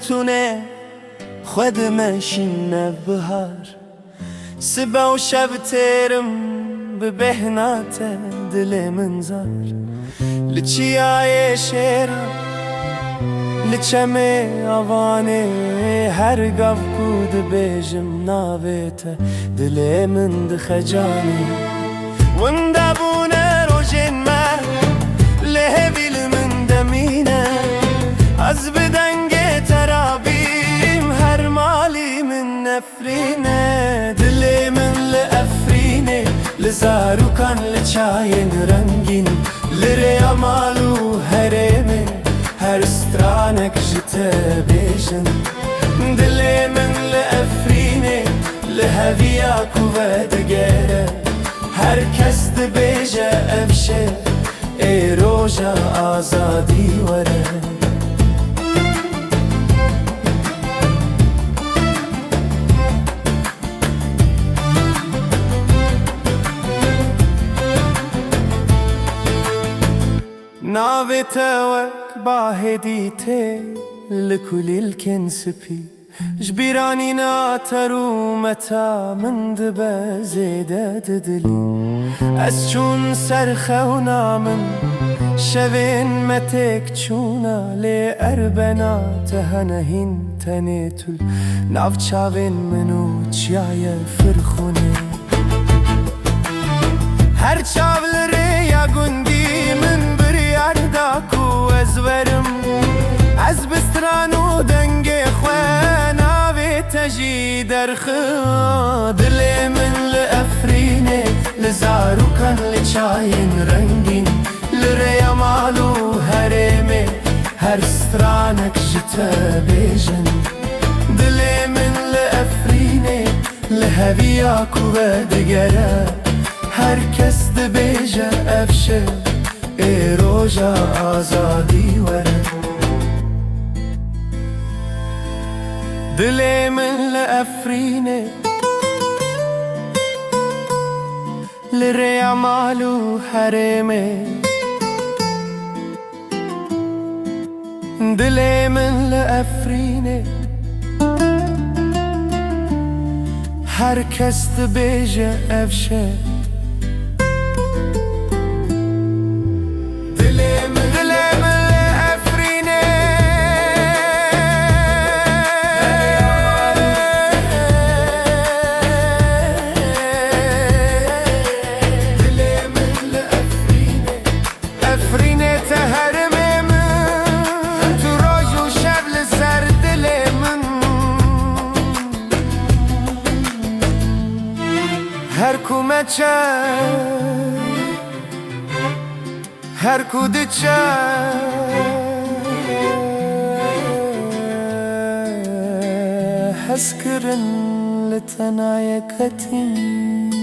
تونه خود مشین بهار سبا و شب تیرم به بهنات دل من زار لچیای شیرم لچم آوانه هر گاو کود بیجم ناویت دل من دخجانی وندابونه روژین ما لهویل من دمینه از بدنگ ترابیم هر مالی من نفرینه دل من لأفرینه لزاروکان لچاین رنگین لریا مالو هرمه هر سترانك جتا بيجن دلي من لأفريني لهفياك وفادقيرة هر كس دبيجة أفشي اي روجا آزادي ورا ناوي توك باهديتي لكل الكنسبي جبيراني ناترو متى من دبا زيدا ددلي أسجون سرخة ونامن شوين متك تشونا لي أربنا تهنهين تنيتل ناف تشاوين منو تشايا فرخوني هر تشاول ريا قندي من بريارداكو ازورم از بسترانو دنگ خواه تجي درخو دلي من لأفريني لزاروكان لچاين رنگين لريا مالو هرمي هر سترانك جتا بيجن دلي من لأفريني لهوياكو ودقرا هر کس دبيجا افشه اي روجا آزادي ورا دلي من لأفريني لريا مالو حريمي دلي من لأفريني هر کس دبيجا افشه هر کومچه هر کودچه حس کرن لتنايا كتين